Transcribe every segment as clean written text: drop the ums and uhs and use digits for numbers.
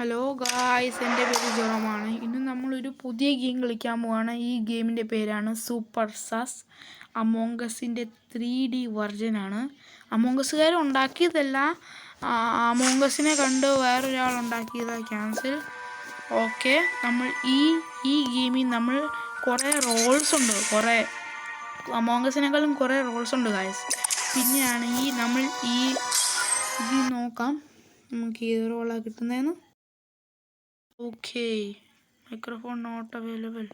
Hello guys, എൻ്റെ പേര് ജോറാമാണ്. ഇന്ന് നമ്മളൊരു പുതിയ ഗെയിം കളിക്കാൻ പോവാണ്. ഈ ഗെയിമിൻ്റെ പേരാണ് സൂപ്പർ സാസ്. അമോങ്കസിൻ്റെ 3D വെർജനാണ്. അമോങ്കസുകാർ ഉണ്ടാക്കിയതല്ല, അമോങ്കസിനെ കണ്ട് വേറൊരാൾ ഉണ്ടാക്കിയതാണ്. ക്യാൻസൽ. ഓക്കെ, നമ്മൾ ഈ ഗെയിമിൽ നമ്മൾ കുറേ റോൾസ് ഉണ്ട്. കുറേ അമോങ്കസിനേക്കാളും കുറേ റോൾസ് ഉണ്ട് ഗായ്സ്. പിന്നെയാണെങ്കിൽ നമ്മൾ ഇത് നോക്കാം നമുക്ക് ഏത് റോളാണ് കിട്ടുന്നതെന്ന്. Okay, microphone not available.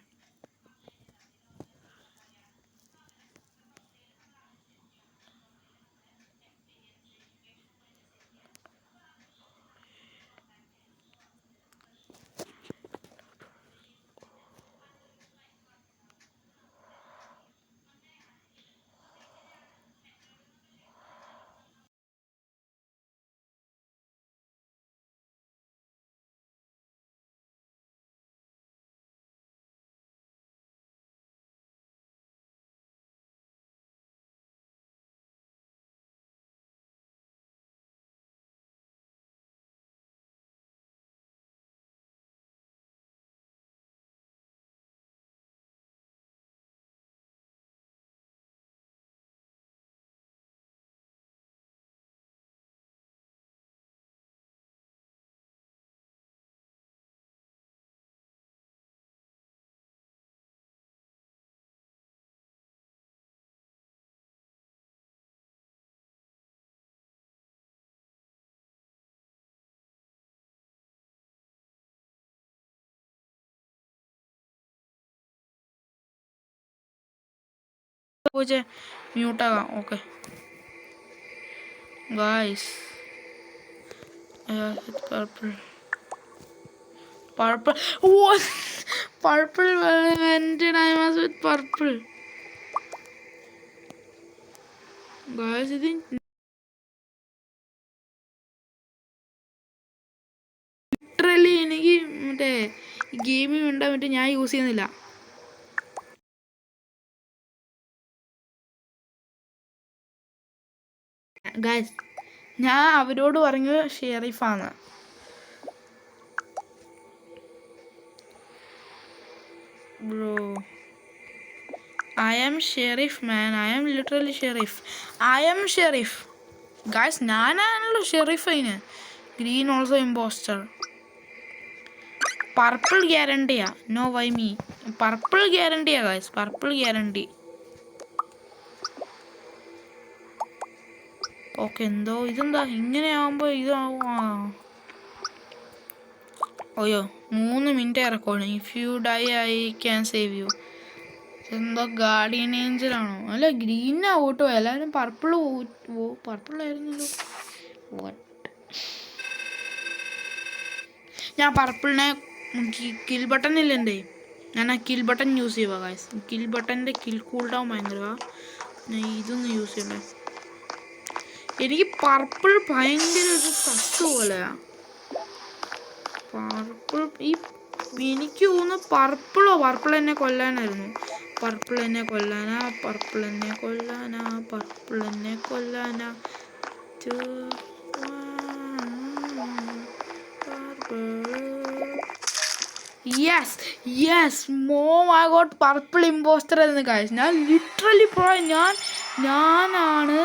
Mute ആകാം. Okay guys, purple what purple invented. I was with purple guys. ഇത് ലിറ്ററലി എനിക്ക് മറ്റേ ഗെയിമിൽ ഉണ്ടാ മറ്റേ ഞാൻ യൂസ് ചെയ്യുന്നില്ല ഗായ്സ്. ഞാൻ അവരോട് പറഞ്ഞു ഷെരീഫാണ്. Bro, I am Sheriff man. I am literally Sheriff. I am Sheriff. Guys, ഞാനാണല്ലോ ഷെരീഫ്. അതിന് ഗ്രീൻ ഓൾസോ ഇമ്പോസ്റ്റർ. പർപ്പിൾ ഗ്യാരണ്ടിയാ. No why me. പർപ്പിൾ ഗ്യാരണ്ടിയാ ഗായ്സ്, പർപ്പിൾ ഗ്യാരണ്ടി. ഓക്കെ, എന്തോ ഇതെന്താ ഇങ്ങനെയാവുമ്പോൾ ഇതാവും. അയ്യോ, 3 minute recording. If you die I can save you. എന്തോ ഗാർഡിയൻ ഏഞ്ചലാണോ? അല്ല, ഗ്രീനാ ഓട്ടോ. എല്ലാവരും പർപ്പിളായിരുന്നല്ലോ. ഞാൻ പർപ്പിളിനെ കിൽ ബട്ടൺ ഇല്ലേ, ഞാൻ ആ കിൽ ബട്ടൺ യൂസ് ചെയ്യുക ഗായ്സ്. കിൽ ബട്ടൻ്റെ കിൽ കൂൾ ഡൗൺ ഭയങ്കരമാണ്. ഞാൻ ഇതൊന്നും യൂസ് ചെയ്യണ്ടേ. എനിക്ക് പർപ്പിൾ ഭയങ്കര ഒരു ഫസ്റ്റ് പോലെയാണ്. പർപ്പിൾ എനിക്ക് തോന്നുന്നു പർപ്പിൾ എന്നെ കൊല്ലാനായിരുന്നു. പർപ്പിൾ എന്നെ കൊല്ലാനാ. Yes mom, I got purple impostor ആയിരുന്നു ഗായ്സ്. ഞാൻ ലിറ്ററലി ഞാനാണ്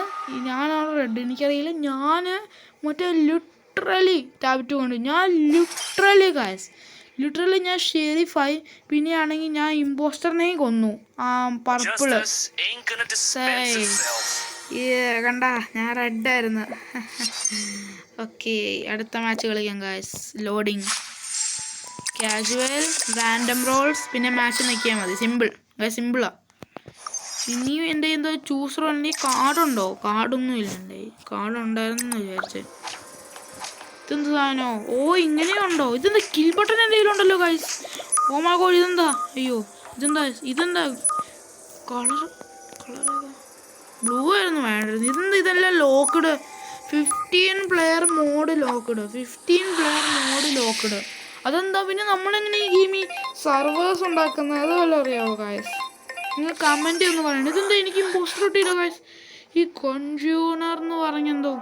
റെഡ്. എനിക്കറിയില്ല. ഞാൻ മറ്റേ ലിറ്ററലി ടാബ്റ്റ് കൊണ്ട് ഞാൻ ലിറ്ററലി ഞാൻ ഷെരീഫായി. പിന്നെയാണെങ്കിൽ ഞാൻ ഇമ്പോസ്റ്ററിനെയും കൊന്നു. പർപ്പിള് കണ്ട, ഞാൻ റെഡായിരുന്നു. ഓക്കെ, അടുത്ത മാച്ച് കളിക്കാം guys. Loading, casual, random roles, പിന്നെ മാച്ച് നിൽക്കിയാൽ മതി. സിമ്പിളാ. ഇനിയും എൻ്റെ എന്തോ ചൂസർ ഉണ്ടെങ്കിൽ കാർഡുണ്ടോ? കാർഡൊന്നും ഇല്ല എൻ്റെ. കാർഡ് ഉണ്ടായിരുന്നെന്ന് വിചാരിച്ചേ. ഇതെന്ത് സാധനോ? ഓ, ഇങ്ങനെയുണ്ടോ? ഇതെന്താ കിൽ ബട്ടൺ എൻ്റെ കയ്യിലുണ്ടല്ലോ ഗൈസ്. ഓ മൈ ഗോഡ്, ഇതെന്താ? അയ്യോ, ഇതെന്താ കളർ ബ്ലൂ ആയിരുന്നു വേണ്ടത്. ഇതെല്ലാം ലോക്ക്ഡ്. 15 player mode locked. അതെന്താ? പിന്നെ നമ്മളെങ്ങനെ ഈ ഗെയിമിൽ സർവേഴ്സ് ഉണ്ടാക്കുന്നത്? അത് വല്ലതും അറിയാമോ ഗായ്സ്? നിങ്ങൾ കമൻറ്റ് ഒന്ന് പറയണം. ഇതെന്താ എനിക്ക് ഇമ്പോസ്റ്റർ കിട്ടിയില്ല ഗായ്സ്. ഈ കൺസ്യൂമർ എന്ന് പറഞ്ഞെന്തോ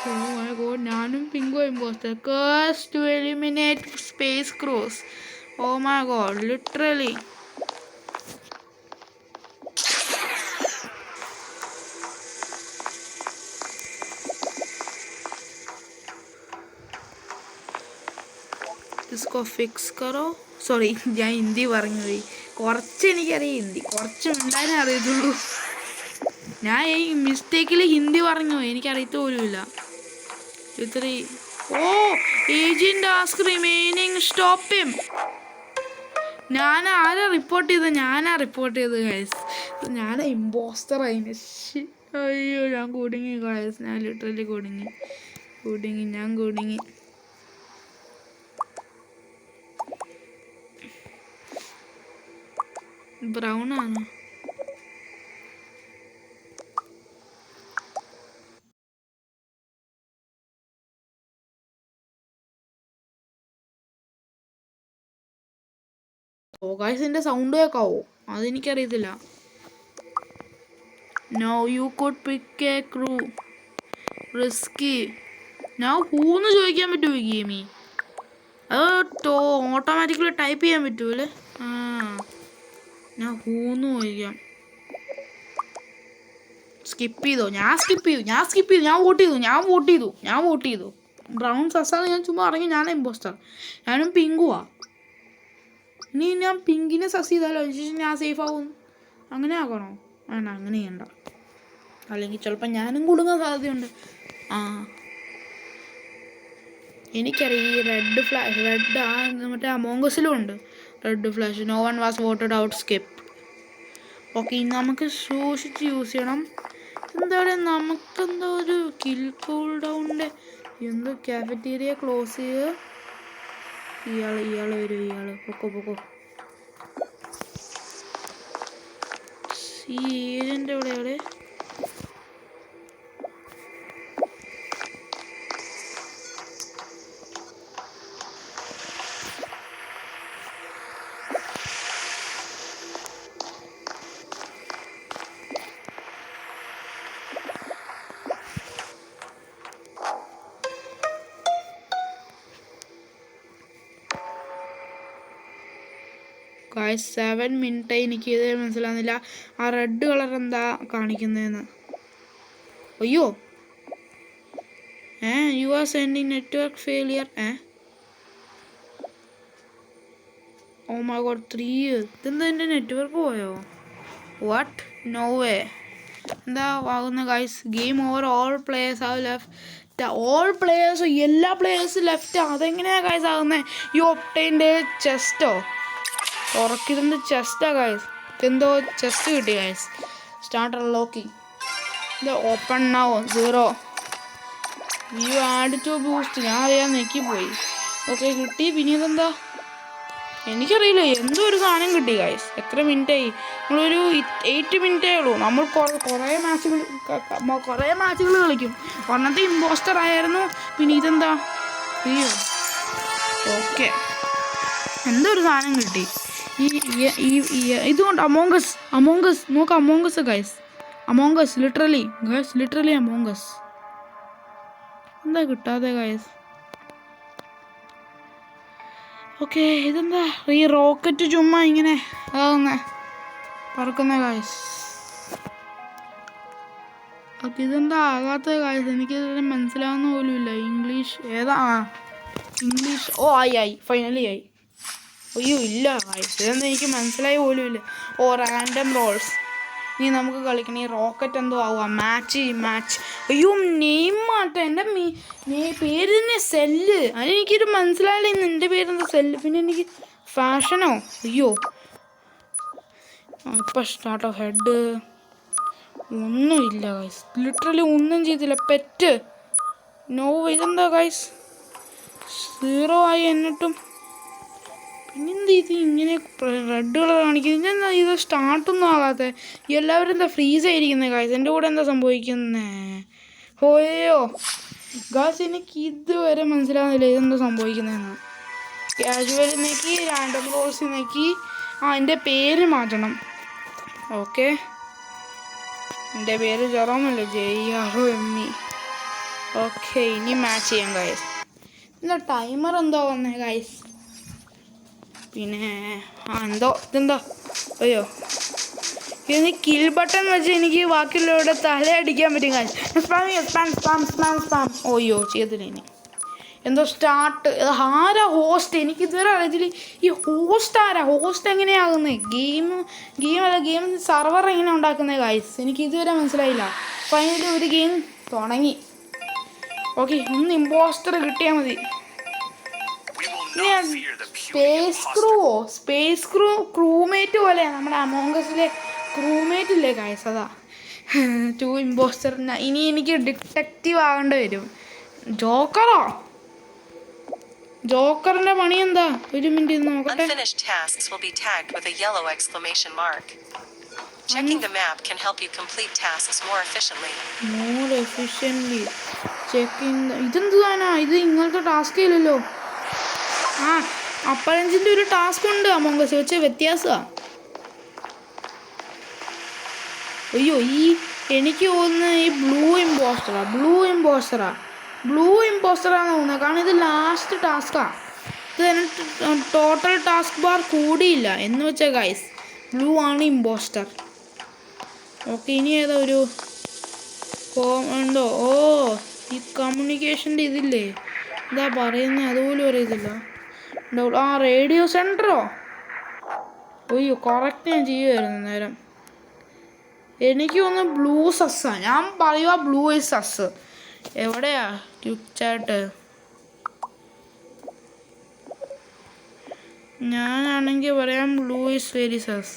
Oh my god, ഞാനും പിങ്കോ impostor. Curse to eliminate space crows. Oh my god, literally. इसको फिक्स करो. സോറി, ഞാൻ ഹിന്ദി പറഞ്ഞു പോയി. കുറച്ച് എനിക്കറിയാം ഹിന്ദി, കുറച്ച് ഉണ്ടാകാനേ അറിയത്തുള്ളൂ. ഞാൻ ഈ മിസ്റ്റേക്കിൽ ഹിന്ദി പറഞ്ഞു പോയി, എനിക്കറിയത്ത് പോലുമില്ല. Oh agent ask remaining stop him. ആരാ റിപ്പോർട്ട് ചെയ്തത്? ഞാനാ റിപ്പോർട്ട് ചെയ്തത് ഗൈസ്. ഞാനാ ഇമ്പോസ്റ്റർ ആയിന്. അയ്യോ ഞാൻ കുടുങ്ങി ഗൈസ്. ഞാൻ ലിറ്ററലി കുടുങ്ങി. ബ്രൗൺ ആണ്. ഓ ഗൈസ്, എൻ്റെ സൗണ്ട് കേൾക്കാവോ? അതെനിക്കറിയത്തില്ല. No you could pick a crew risky. ഞാൻ ഹൂന്ന് ചോദിക്കാൻ പറ്റുമോ ഈ ഗെയിമി? അത് ഓട്ടോമാറ്റിക്കലി ടൈപ്പ് ചെയ്യാൻ പറ്റുമല്ലേ? ഞാൻ ഹൂന്ന് ചോദിക്കാം. സ്കിപ്പ് ചെയ്തോ? ഞാൻ വോട്ട് ചെയ്തു. ബ്രൗൺ സസാണ്. ഞാൻ ചുമ്മാ ഇറങ്ങി. ഞാൻ ഇമ്പോസ്റ്റർ. ഞാനും പിങ്കുവാ. ഇനി ഞാൻ പിങ്കിനെ സസ് ചെയ്താലോ? അതിനുശേഷം ഞാൻ സേഫ് ആവും. അങ്ങനെ ആക്കണോ? വേണ്ട, അങ്ങനെ ചെയ്യണ്ട. അല്ലെങ്കിൽ ചിലപ്പോൾ ഞാനും കുടുങ്ങാൻ സാധ്യതയുണ്ട്. എനിക്കറിയാം ഈ റെഡ് മറ്റേ അമോംഗസിലും ഉണ്ട് red flash. No one was voted out, skip. Okay, നമുക്ക് സൂക്ഷിച്ച് യൂസ് ചെയ്യണം. എന്താ പറയുക, നമുക്കെന്തോ ഒരു കിൽ കൂൾ ഡൗണിൻ്റെ എന്തോ കാഫറ്റീരിയ ക്ലോസ് ചെയ്യുക. ഇയാൾ വരും. പൊക്കോ. ഈ ഏജൻ്റ് എവിടെ? ഗായ്സ് 7 മിനിറ്റായി. എനിക്ക് ഇത് മനസ്സിലാവുന്നില്ല. ആ റെഡ് കളർ എന്താ കാണിക്കുന്നതെന്ന്. അയ്യോ, you are sending network failure. Oh my God, 3. ഇതെന്താ എൻ്റെ നെറ്റ്വർക്ക് പോയോ? വാട്ട്? No way. എന്താ ആകുന്ന guys? Game over. All players have left. എല്ലാ പ്ലേയേഴ്സും ലെഫ്റ്റ്. അതെങ്ങനെയാ ഗായ്സ് ആകുന്നത്? യു ഒബ്ടൈൻഡ് ചെസ്റ്റോ? ഉറക്കിയതിൻ്റെ ചെസ്റ്റാ ഗായ്സ്. എന്തോ ചെസ്റ്റ് കിട്ടി ഗായ്സ്. Start unlocking. ഇത് open now 0. You add to boost. ഞാൻ അറിയാൻ നെക്കിപ്പോയി. ഓക്കെ, കിട്ടി. പിന്നെ ഇതെന്താ? എനിക്കറിയില്ല. എന്തോ ഒരു സാധനം കിട്ടി ഗായ്സ്. എത്ര മിനിറ്റായി? നമ്മളൊരു 8 മിനിറ്റേ ഉള്ളൂ. നമ്മൾ കുറേ മാച്ചുകൾ കളിക്കും. ഒന്നത്തെ ഇമ്പോസ്റ്റർ ആയിരുന്നു. പിന്നെ ഇതെന്താ? അയ്യോ, ഓക്കെ, എന്തോ ഒരു സാധനം കിട്ടി. ഇതുകൊണ്ട് അമോംഗസ് നോക്ക്. അമോംഗസ് ഗൈസ്. ലിറ്ററലി അമോംഗസ്. എന്താ കിട്ടാതെ ഗൈസ്? ഓക്കെ, ഇതെന്താ? ഈ റോക്കറ്റ് ചുമ്മാ ഇങ്ങനെ പറക്കുന്ന ഗൈസ്. ഓക്കെ, ഇതെന്താ ആകാത്ത ഗൈസ്? എനിക്കിത് മനസ്സിലാവുന്ന പോലുമില്ല. ഇംഗ്ലീഷ് ഏതാ? ഇംഗ്ലീഷ്. ഓ ആയി, ഫൈനലി ആയി. അയ്യോ ഇല്ല ഗൈസ്, ഇതൊന്നും എനിക്ക് മനസ്സിലായി പോലുമില്ല. Random roles. ഇനി നമുക്ക് കളിക്കണം. ഈ റോക്കറ്റ് എന്തോ ആവുക. മാച്ച്. അയ്യോ, നെയിം മാറ്റം. എൻ്റെ പേര് തന്നെ സെല്ല്. അതെനിക്കൊരു മനസ്സിലായില്ല. ഇന്ന് എൻ്റെ പേരെന്താ? സെല്ല്. പിന്നെ എനിക്ക് ഫാഷനോ? അയ്യോ, ഇപ്പം സ്റ്റാർട്ട് ഓഫ് ഹെഡ്. ഒന്നുമില്ല ഗൈസ്. ലിറ്ററലി ഒന്നും ചെയ്തില്ല. പെറ്റ്. നോ. ഇതെന്താ ഗൈസ്? 0 ആയി. എന്നിട്ടും പിന്നെന്താ ഇത് ഇങ്ങനെ റെഡ് കളർ കാണിക്കുന്നത്? ഇതെന്താ ഇത് സ്റ്റാർട്ടൊന്നും ആകാതെ? എല്ലാവരും എന്താ ഫ്രീസ് ആയിരിക്കുന്നത് ഗായ്സ്? എൻ്റെ കൂടെ എന്താ സംഭവിക്കുന്നേ? ഓയോ ഗായ്സ്, എനിക്ക് ഇതുവരെ മനസ്സിലാവുന്നില്ല ഇതെന്താ സംഭവിക്കുന്നതെന്ന്. കാഷ്വൽ നോക്കി, റാൻഡം റോൾസ് നോക്കി. എൻ്റെ പേര് മാറ്റണം. ഓക്കെ, എൻ്റെ പേര് ജെറോമല്ല, JROME. ഓക്കെ, ഇനി മാച്ച് ചെയ്യാം ഗൈസ്. എന്താ ടൈമർ എന്തോ വന്നേ ഗൈസ്? പിന്നെ എന്തോ ഇതെന്താ? അയ്യോ, ഇനി കിൽ ബട്ടൺ വെച്ച് എനിക്ക് ബാക്കിയുള്ളവരുടെ തലയടിക്കാൻ പറ്റും ഗൈസ്. ഓയ്യോ ചെയ്തില്ല. ഇനി എന്തോ സ്റ്റാർട്ട്. ആരാ ഹോസ്റ്റ്? എനിക്ക് ഇതുവരെ അറിയത്തില്ല ഈ ഹോസ്റ്റ് ആരാ. ഹോസ്റ്റ് എങ്ങനെയാകുന്നത്? ഗെയിം സർവർ എങ്ങനെ ഉണ്ടാക്കുന്നത് ഗൈസ്? എനിക്ക് ഇതുവരെ മനസ്സിലായില്ല. ഫൈനലി ഒരു ഗെയിം തുടങ്ങി. ഓക്കെ, ഒന്ന് ഇമ്പോസ്റ്റർ കിട്ടിയാൽ മതി. സ്പേസ് ക്രൂമേറ്റ് പോലെ നമ്മുടെ അമോംഗസിലെ ക്രൂമേറ്റ് ഇല്ലേ ഗൈസ്, അതാ 2 ഇമ്പോസ്റ്റർ. ഇനി എനിക്ക് ഡിറ്റക്റ്റീവ് ആകേണ്ടി വരും. ജോക്കറിന്റെ പണി എന്താ? ഒരു മിനിറ്റ് നോക്കട്ടെ. Checking the map can help you complete tasks more efficiently. ഇതെന്താണ്? ഇത് ഇങ്ങനത്തെ ടാസ്ക് ഇല്ലല്ലോ. അപ്പഴഞ്ചിന്റെ ഒരു ടാസ്ക് ഉണ്ട് അമോംഗസ് വെച്ച്, വ്യത്യാസമാണ്. അയ്യോ, എനിക്ക് തോന്നുന്നത് ഈ ബ്ലൂ ഇമ്പോസ്റ്ററാന്ന് തോന്നുന്നത്. കാരണം ഇത് ലാസ്റ്റ് ടാസ്കാണ്. ഇത് ടോട്ടൽ ടാസ്ക് ബാർ കൂടിയില്ല എന്ന് വെച്ചാൽ ഗൈസ്, ബ്ലൂ ആണ് ഇമ്പോസ്റ്റർ. ഓക്കെ, ഇനി ഏതാ ഒരു ഉണ്ടോ? ഓ, ഈ കമ്മ്യൂണിക്കേഷൻ്റെ ഇതില്ലേ, എന്താ പറയുന്നത് അതുപോലും അറിയത്തില്ല. റേഡിയോ സെൻറ്ററോ? അയ്യോ, കറക്റ്റ് ഞാൻ ചെയ്യുമായിരുന്നു നേരം. എനിക്ക് ഒന്ന് ബ്ലൂ സസ്സാണ്. ഞാൻ പറയുക ബ്ലൂ ഇസ് സസ്. എവിടെയാ ക്വിക്ക് ചാറ്റ്? ഞാനാണെങ്കിൽ പറയാം ബ്ലൂ ഇസ് വെരി സസ്.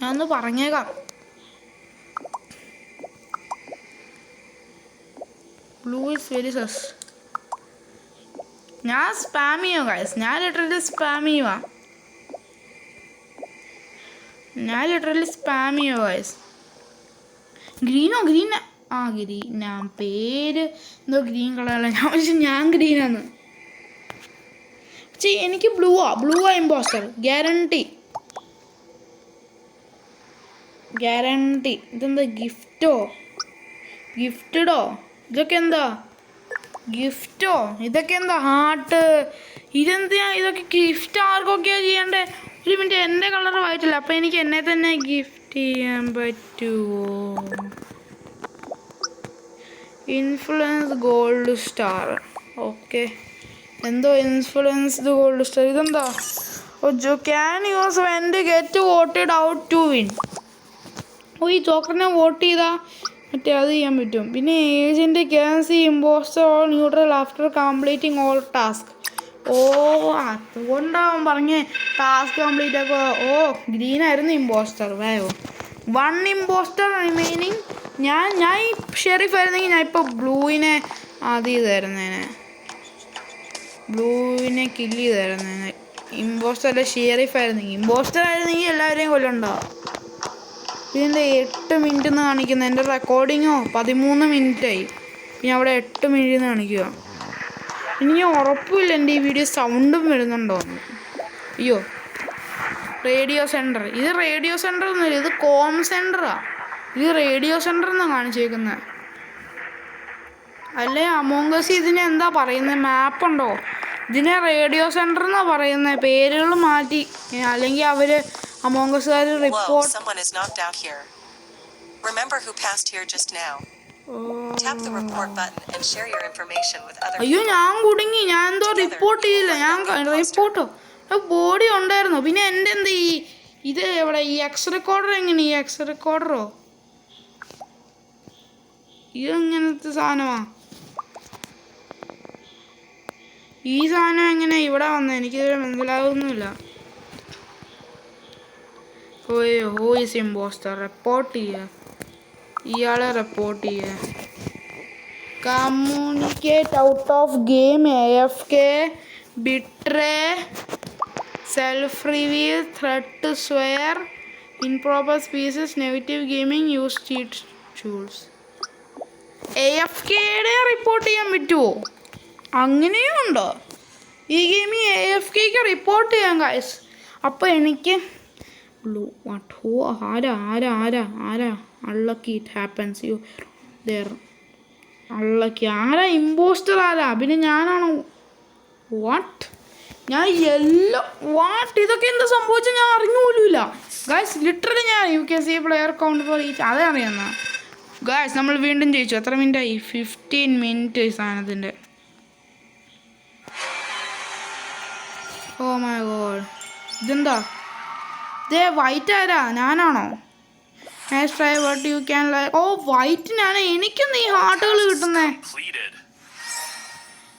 ഞാനൊന്ന് പറഞ്ഞേക്കാം. Blue is very sus. ഞാൻ സ്പാം ചെയ്യുക ഗൈസ്. ഞാൻ ലിറ്ററലി സ്പാം ചെയ്യുക ഗൈസ്. ഗ്രീനോ? ഗ്രീനാ പേര് എന്തോ, ഗ്രീൻ കളറല്ല. ഞാൻ ഗ്രീനാന്ന്. പക്ഷേ എനിക്ക് ബ്ലൂ ആ ഇമ്പോസ്റ്റർ, ഗ്യാരണ്ടി. ഇതെന്താ? ഗിഫ്റ്റഡോ? ഇതൊക്കെ എന്താ? ഇതൊക്കെ എന്താ? ഹാർട്ട്. ഇതൊക്കെ ഗിഫ്റ്റ് ആർക്കൊക്കെയാണ് ചെയ്യണ്ടേ? ഒരു മിനിറ്റ്, എൻ്റെ കളർ വായിച്ചില്ല. അപ്പം എനിക്ക് എന്നെ തന്നെ ഗിഫ്റ്റ് ചെയ്യാൻ പറ്റുമോ? Influence gold star. ഓക്കെ, എന്തോ ഇൻഫ്ലുവൻസ്ഡ് ഗോൾഡ് സ്റ്റാർ. ഇതെന്താ? Can use when to get voted out to win. ഈ ജോക്കറിനെ വോട്ട് ചെയ്താൽ മറ്റേ അത് ചെയ്യാൻ പറ്റും. പിന്നെ agent can see impostor all neutral after completing all task. അതുകൊണ്ടാവും പറഞ്ഞേ ടാസ്ക് കംപ്ലീറ്റ് ആക്കുക. ഗ്രീൻ ആയിരുന്നു ഇമ്പോസ്റ്റർ. 1 impostor remaining. ഞാൻ ഈ ഷെറിഫ് ആയിരുന്നെങ്കിൽ ഞാൻ ഇപ്പോൾ ബ്ലൂവിനെ ബ്ലൂവിനെ കില്ല് ചെയ്തായിരുന്നേനെ. ഇമ്പോസ്റ്റർ അല്ല, ഷെറിഫ് ആയിരുന്നെങ്കിൽ. ഇമ്പോസ്റ്റർ ആയിരുന്നെങ്കിൽ എല്ലാവരെയും കൊല്ലണ്ടാവും. ഇതിൻ്റെ 8 മിനിറ്റ് എന്ന് കാണിക്കുന്നത്. എൻ്റെ റെക്കോർഡിങ്ങോ 13 മിനിറ്റായി. പിന്നെ അവിടെ 8 മിനിറ്റ് എന്ന് കാണിക്കുക. ഇനി ഉറപ്പില്ല എൻ്റെ ഈ വീഡിയോ സൗണ്ടും വരുന്നുണ്ടോ. അയ്യോ, റേഡിയോ സെൻറ്റർ. ഇത് റേഡിയോ സെൻറ്റർ ഒന്നുമില്ല, ഇത് കോം സെൻറ്ററാണ്. ഇത് റേഡിയോ സെൻറ്റർ എന്നാണ് കാണിച്ചേക്കുന്നത്. അല്ലേ അമോംഗസ് ഇതിനെ എന്താ പറയുന്നത്? മാപ്പുണ്ടോ? ഇതിനെ റേഡിയോ സെൻറ്റർ എന്നാണ് പറയുന്നത്. പേരുകൾ മാറ്റി. അല്ലെങ്കിൽ അവർ അമോംഗസുകാർ റിപ്പോർട്ട്. അയ്യോ, ഞാൻ കുടുങ്ങി. ഞാൻ എന്തോ റിപ്പോർട്ട് ചെയ്തില്ല. റിപ്പോർട്ടോ ബോഡി ഉണ്ടായിരുന്നു. പിന്നെ എൻ്റെ എന്ത് ഇത് എവിടെ? ഈ എക്സ് റെക്കോർഡർ എങ്ങനെ? ഈ എക്സ് റെക്കോർഡറോ? ഇതെങ്ങനത്തെ സാധനമാ? ഈ സാധനം എങ്ങനെ ഇവിടെ വന്നത്? എനിക്കിതുവരെ മനസ്സിലാവുന്നില്ല. Who is impostor? റിപ്പോർട്ട് ചെയ്യുക. ഇയാളെ റിപ്പോർട്ട് ചെയ്യുക. Communicate out of game, AFK, betray, self reveal, threat, swear, improper species, negative gaming, use cheat tools. AFKയുടെ റിപ്പോർട്ട് ചെയ്യാൻ പറ്റുമോ? അങ്ങനെയും ഉണ്ടോ? ഈ ഗെയിമിൽ AFKക്ക് റിപ്പോർട്ട് ചെയ്യാം ഗൈസ്. അപ്പോൾ എനിക്ക് ബ്ലൂ വാട്ട് ഹോ ആരാ ആരാ ആരാ ആരാ unlucky it happens you there unlucky ആരാ ഇമ്പോസ്റ്റർ ആരാ പിന്നെ ഞാനാണോ വാട്ട് ഞാൻ യെല്ലോ വാട്ട് ഇതൊക്കെ എന്താ സംഭവിച്ചാൽ ഞാൻ അറിഞ്ഞു പോലുമില്ല ഗായ്സ് ലിറ്ററലി ഞാൻ U K C player count for each അതേ അറിയാമെന്നാ ഗായ്സ് നമ്മൾ വീണ്ടും ജയിച്ചു എത്ര മിനിറ്റായി 15 മിനിറ്റ് ഈ സാധനത്തിൻ്റെ ഓ മൈ ഗോഡ് ഇതെന്താ ഇതേ വൈറ്റ് ആരാ ഞാനാണോ nice try what you can like oh വൈറ്റിനാണ് എനിക്കൊന്ന് ഈ ഹാർട്ടുകൾ കിട്ടുന്നേ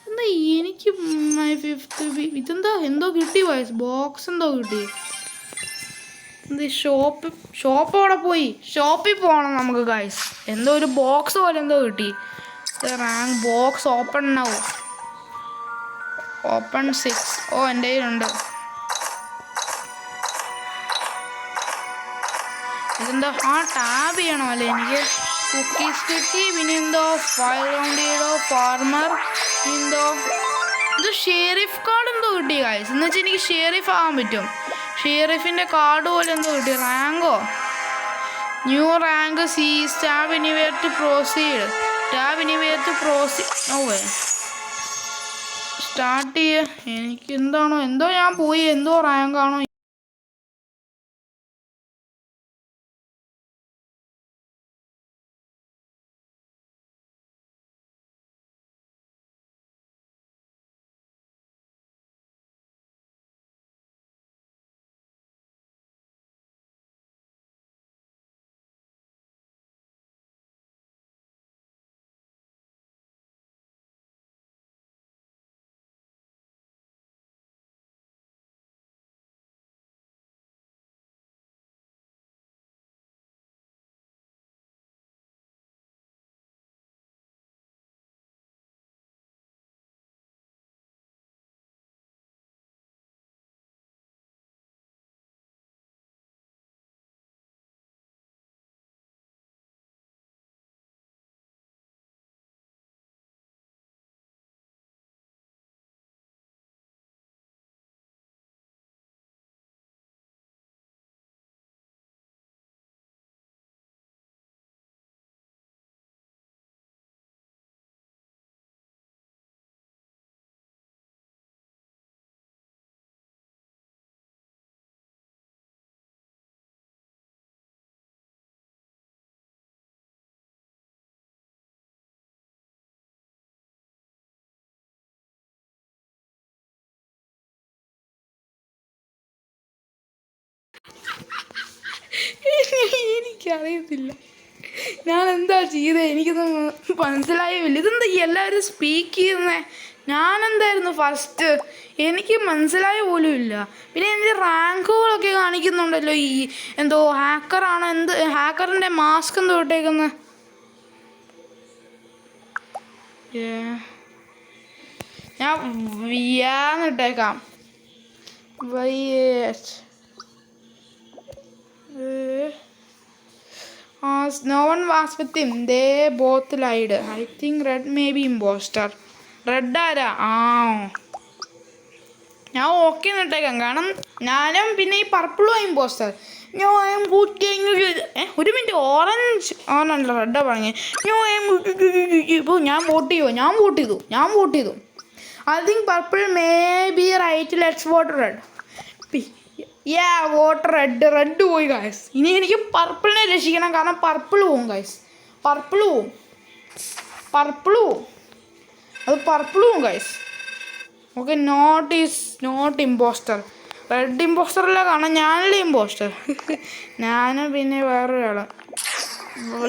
എന്താ എനിക്ക് മൈ 5th ഇതെന്താ എന്തോ കിട്ടി വയസ്സ് ബോക്സ് എന്തോ കിട്ടി എന്ത് ഷോപ്പ് അവിടെ പോയി ഷോപ്പിൽ പോകണം നമുക്ക് ഗൈസ് എന്തോ ഒരു ബോക്സ് പോലെ എന്തോ കിട്ടി റാങ്ക് ബോക്സ് ഓപ്പൺ ആവും ഓപ്പൺ 6 ഓ എൻ്റെ കയ്യിലുണ്ട് ഇതെന്താ ടാബ് ചെയ്യണോ അല്ലേ എനിക്ക് കുക്കീസ് കിട്ടി പിന്നെ എന്തോ 5 റൗണ്ട് ഫാർമർ എന്തോ ഇത് ഷെരീഫ് കാർഡ് എന്തോ കിട്ടി ഗൈസ് എന്ന് വെച്ചാൽ എനിക്ക് ഷെരീഫ് ആകാൻ പറ്റും ഷെരീഫിൻ്റെ കാർഡ് പോലെ എന്തോ കിട്ടി റാങ്കോ new rank see tab anywhere to proceed ഓവേ സ്റ്റാർട്ട് ചെയ്യ എനിക്ക് എന്താണോ എന്തോ ഞാൻ പോയി എന്തോ റാങ്കാണോ എനിക്കറിയത്തില്ല ഞാൻ എന്താ ചെയ്തത് എനിക്കൊന്നും മനസ്സിലായില്ല ഇതെന്താ എല്ലാവരും സ്പീക്ക് ചെയ്യുന്നേ ഞാനെന്തായിരുന്നു ഫസ്റ്റ് എനിക്ക് മനസ്സിലായ പോലും ഇല്ല പിന്നെ എൻ്റെ റാങ്കുകളൊക്കെ കാണിക്കുന്നുണ്ടല്ലോ ഈ എന്തോ ഹാക്കറാണോ എന്ത് ഹാക്കറിൻ്റെ മാസ്ക് എന്തോ ഇട്ടേക്കുന്നത് ഞാൻ വിയാന്നിട്ടേക്കാം no one was with him. They both lied. I think red may be imposter. Red ആരാ ഞാൻ ഓക്കെ നിട്ടേക്കാം കാരണം ഞാനും പിന്നെ ഈ പർപ്പിളും ഇമ്പോസ്റ്റർ ഞാൻ ഒരു മിനിറ്റ് ഓറഞ്ച് ആണല്ലോ റെഡാ പറഞ്ഞേ ഇപ്പോൾ ഞാൻ വോട്ട് ചെയ്തു I think purple may be right let's vote red vote red പോയി ഗായ്സ് ഇനി എനിക്ക് പർപ്പിളിനെ രക്ഷിക്കണം കാരണം പർപ്പിൾ പോവും ഗായ്സ് പർപ്പിൾ പോവും അത് പർപ്പിൾ പോവും guys okay not impostor red ഇമ്പോസ്റ്ററല്ല കാരണം ഞാനല്ലേ ഇമ്പോസ്റ്റർ ഞാൻ പിന്നെ വേറൊരാൾ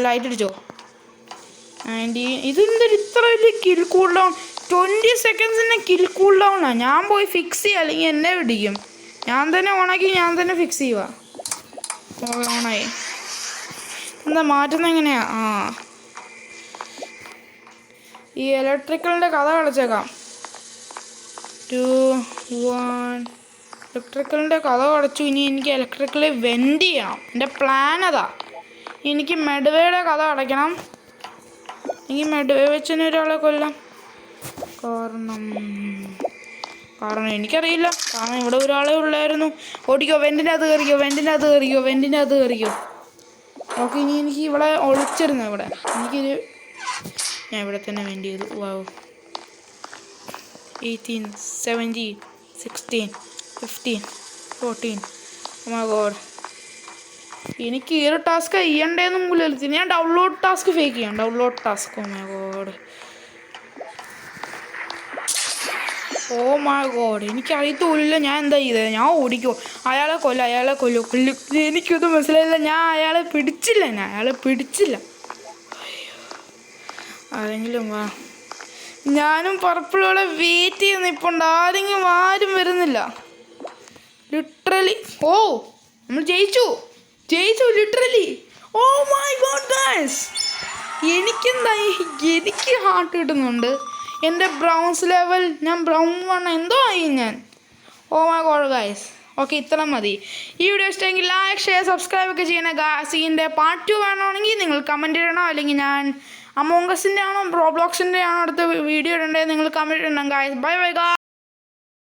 ലൈറ്റ് അടിച്ചോ 19 ഇതെന്തൊരു ഇത്ര വലിയ കിൽ കൂൾ ഡൗൺ 20 സെക്കൻഡ്സിൻ്റെ കിൽ കൂൾ ഡൗണാണ് ഞാൻ പോയി ഫിക്സ് ചെയ്യുക അല്ലെങ്കിൽ എന്നെ പിടിക്കും ഞാൻ തന്നെ ഓണാക്കി ഞാൻ തന്നെ ഫിക്സ് ചെയ്യുക ഓണായി എന്താ മാറ്റുന്നത് എങ്ങനെയാ ഈ ഇലക്ട്രിക്കലിൻ്റെ കഥ കളിച്ചേക്കാം 2 1 ഇലക്ട്രിക്കലിൻ്റെ കഥ കളിച്ചു ഇനി എനിക്ക് ഇലക്ട്രിക്കലിൽ വെൻഡ് ചെയ്യണം എൻ്റെ പ്ലാൻ അതാ എനിക്ക് മെഡ്വേയുടെ കഥ അടയ്ക്കണം എനിക്ക് മെഡ്വേ വെച്ചിന് ഒരാളെ കൊല്ലാം കാരണം കാരണം എനിക്കറിയില്ല. കാരണം ഇവിടെ ഒരാളെ ഉള്ളായിരുന്നു. ഓടിക്കോ, വെന്റിനകത്ത് കയറിക്കോ, വെന്റിനകത്ത് കയറിക്കോ, വെന്റിനകത്ത് കയറിക്കോ. ഓക്കെ, ഇനി എനിക്ക് ഇവിടെ ഒളിച്ചിരുന്നു. ഇവിടെ ഞാൻ ഇവിടെ തന്നെ വെന്റ് ചെയ്തു. വാവ്. 18, 17, 16, 15, 14. Oh my god. എനിക്ക് ഈ ഒരു ടാസ്ക് ചെയ്യണ്ടേന്നും പോലും. ഞാൻ ഡൗൺലോഡ് ടാസ്ക് ഫേക്ക് ചെയ്യാം. Download task. Oh my god. Oh my god. എനിക്കറിയത്തില്ല ഞാൻ എന്താ ചെയ്തത്. ഞാൻ ഓടിക്കോ, അയാളെ കൊല്ലും. എനിക്കൊന്നും മനസ്സിലായില്ല. ഞാൻ അയാളെ പിടിച്ചില്ല. ആരെങ്കിലും വാ. ഞാനും പർപ്പിളോടെ വെയിറ്റ് ചെയ്യുന്നു. ഇപ്പോൾ ആരും വരുന്നില്ല. ലിറ്ററലി. ഓ, നമ്മൾ ജയിച്ചു literally. Oh my god guys. എനിക്ക് ഹാർട്ട് കിട്ടുന്നുണ്ട്. എൻ്റെ ബ്രൗൺസ് ലെവൽ, ഞാൻ ബ്രൗൺ 1 എന്തോ ആയി ഞാൻ. Oh my god guys. Okay, ഇത്ര മതി. ഈ വീഡിയോ ഇഷ്ടമെങ്കിൽ ലൈക്ക്, ഷെയർ, സബ്സ്ക്രൈബ് ഒക്കെ ചെയ്യണേ ഗൈസ്. ഇതിൻ്റെ പാർട്ട് 2 വേണമെങ്കിൽ നിങ്ങൾ കമൻറ്റ് ഇടണം. അല്ലെങ്കിൽ ഞാൻ അമോംഗ് അസിൻ്റെ ആണോ റോബ്ലോക്സിൻ്റെ ആണോ അടുത്ത വീഡിയോ ഇടേണ്ടത് നിങ്ങൾ കമൻറ്റ് ഇടണം ഗൈസ്. Bye guys.